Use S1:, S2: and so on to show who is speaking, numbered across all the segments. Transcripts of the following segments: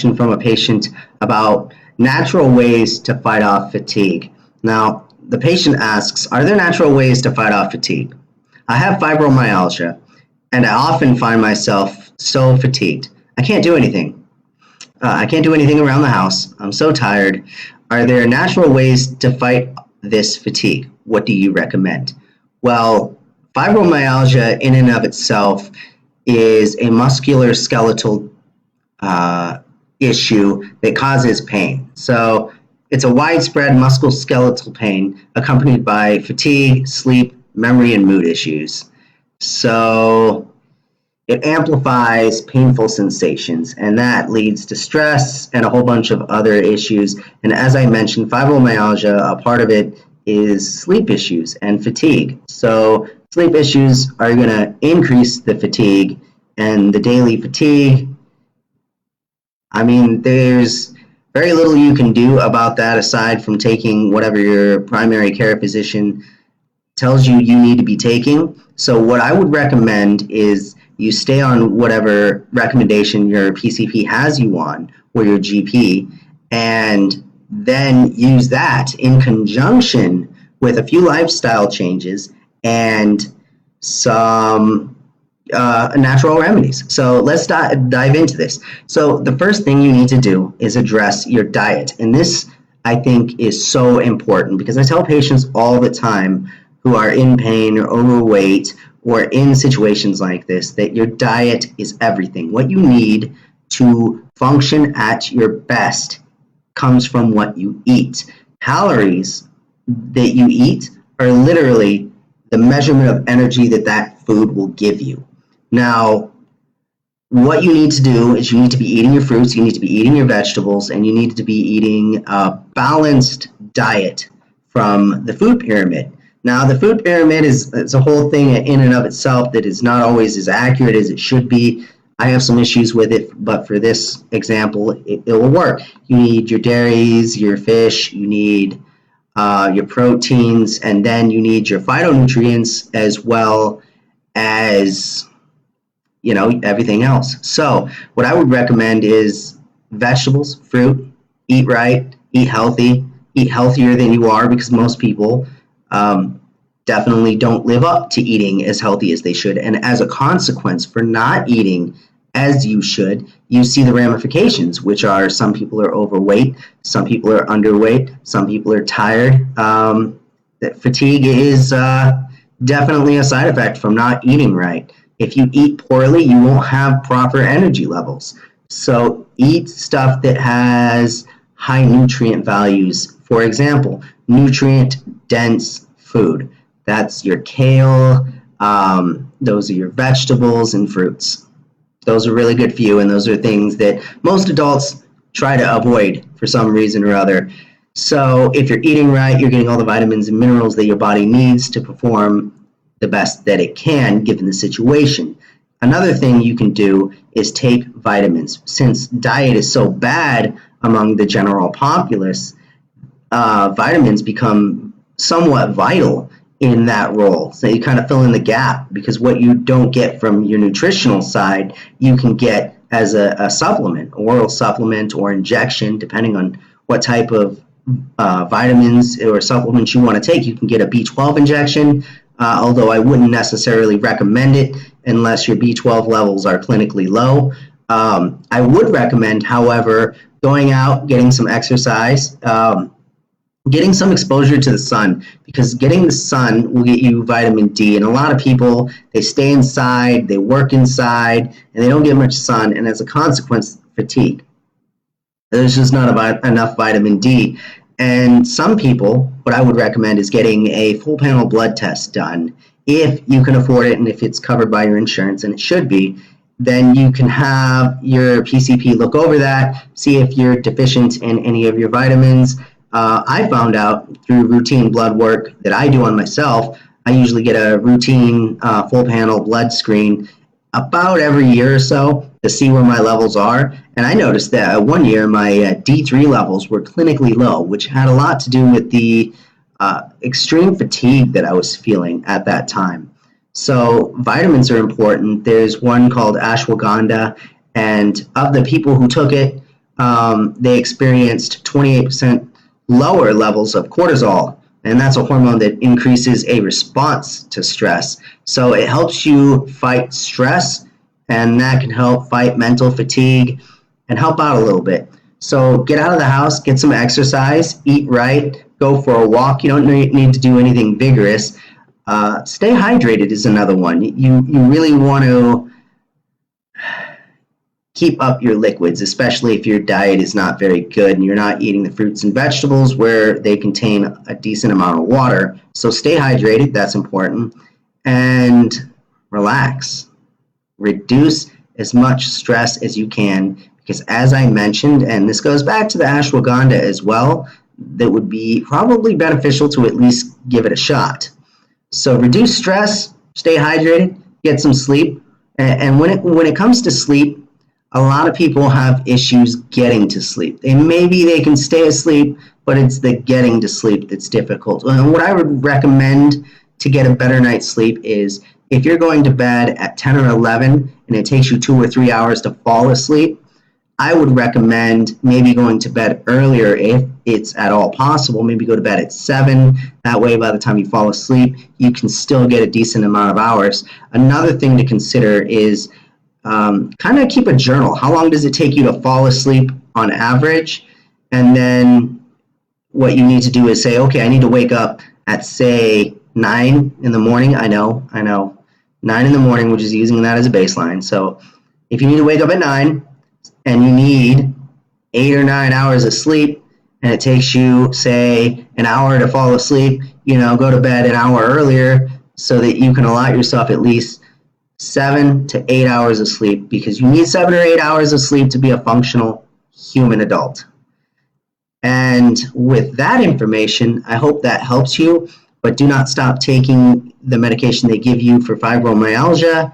S1: question from a patient about natural ways to fight off fatigue. Now, the patient asks, are there natural ways to fight off fatigue? I have fibromyalgia, and I often find myself so fatigued. I can't do anything. I can't do anything around the house. I'm so tired. Are there natural ways to fight this fatigue? What do you recommend? Well, fibromyalgia in and of itself is a musculoskeletal issue that causes pain. So it's a widespread musculoskeletal pain accompanied by fatigue, sleep, memory, and mood issues. So it amplifies painful sensations, and that leads to stress and a whole bunch of other issues. And as I mentioned, fibromyalgia, a part of it is sleep issues and fatigue. So sleep issues are going to increase the fatigue, and the daily fatigue, I mean, there's very little you can do about that aside from taking whatever your primary care physician tells you you need to be taking. So what I would recommend is you stay on whatever recommendation your PCP has you on, or your GP, and then use that in conjunction with a few lifestyle changes and some natural remedies. So let's dive into this. So the first thing you need to do is address your diet. And this, I think, is so important because I tell patients all the time who are in pain or overweight or in situations like this that your diet is everything. What you need to function at your best comes from what you eat. Calories that you eat are literally the measurement of energy that that food will give you. Now, what you need to do is you need to be eating your fruits, you need to be eating your vegetables, and you need to be eating a balanced diet from the food pyramid. Now, the food pyramid is a whole thing in and of itself that is not always as accurate as it should be. I have some issues with it, but for this example, it will work. You need your dairies, your fish, you need your proteins, and then you need your phytonutrients as well as, you know, everything else. So what I would recommend is vegetables, fruit, eat right, eat healthy, eat healthier than you are, because most people definitely don't live up to eating as healthy as they should. And as a consequence for not eating as you should, you see the ramifications, which are some people are overweight, some people are underweight, some people are tired. That fatigue is definitely a side effect from not eating right. If you eat poorly, you won't have proper energy levels. So eat stuff that has high nutrient values. For example, nutrient-dense food. That's your kale, those are your vegetables and fruits. Those are really good for you, and those are things that most adults try to avoid for some reason or other. So if you're eating right, you're getting all the vitamins and minerals that your body needs to perform the best that it can given the situation. Another thing you can do is take vitamins. Since diet is so bad among the general populace, vitamins become somewhat vital in that role. So you kind of fill in the gap, because what you don't get from your nutritional side, you can get as a supplement, oral supplement or injection, depending on what type of vitamins or supplements you want to take. You can get a B12 injection, although I wouldn't necessarily recommend it unless your B12 levels are clinically low. I would recommend, however, going out, getting some exercise, getting some exposure to the sun, because getting the sun will get you vitamin D. And a lot of people, they stay inside, they work inside, and they don't get much sun, and as a consequence, fatigue. There's just not enough vitamin D. And some people, what I would recommend is getting a full panel blood test done. If you can afford it and if it's covered by your insurance, and it should be, then you can have your PCP look over that, see if you're deficient in any of your vitamins. I found out through routine blood work that I do on myself, I usually get a routine full panel blood screen about every year or so to see where my levels are. And I noticed that one year my D3 levels were clinically low, which had a lot to do with the extreme fatigue that I was feeling at that time. So vitamins are important. There's one called ashwagandha, and of the people who took it, they experienced 28% lower levels of cortisol, and that's a hormone that increases a response to stress. So it helps you fight stress, and that can help fight mental fatigue and help out a little bit. So get out of the house, get some exercise, eat right, go for a walk. You don't need to do anything vigorous. Stay hydrated is another one. You really want to keep up your liquids, especially if your diet is not very good and you're not eating the fruits and vegetables where they contain a decent amount of water. So stay hydrated, that's important. And relax. Reduce as much stress as you can, because as I mentioned, and this goes back to the ashwagandha as well, that would be probably beneficial to at least give it a shot. So reduce stress, stay hydrated, get some sleep. And when it comes to sleep, a lot of people have issues getting to sleep. Maybe they can stay asleep, but it's the getting to sleep that's difficult. And what I would recommend to get a better night's sleep is if you're going to bed at 10 or 11 and it takes you 2 or 3 hours to fall asleep, I would recommend maybe going to bed earlier if it's at all possible. Maybe go to bed at 7. That way, by the time you fall asleep, you can still get a decent amount of hours. Another thing to consider is kind of keep a journal. How long does it take you to fall asleep on average? And then what you need to do is say, okay, I need to wake up at, say, 9 in the morning. I know, 9 in the morning, which is using that as a baseline. So if you need to wake up at 9 and you need 8 or 9 hours of sleep, and it takes you, say, an hour to fall asleep, go to bed an hour earlier so that you can allot yourself at least 7 to 8 hours of sleep, because you need 7 or 8 hours of sleep to be a functional human adult. And with that information, I hope that helps you, but do not stop taking the medication they give you for fibromyalgia.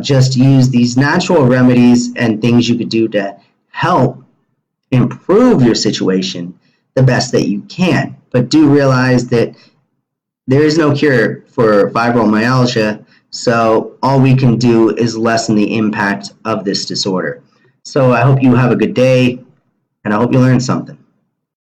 S1: Just use these natural remedies and things you could do to help improve your situation the best that you can. But do realize that there is no cure for fibromyalgia, so all we can do is lessen the impact of this disorder. So I hope you have a good day, and I hope you learned something.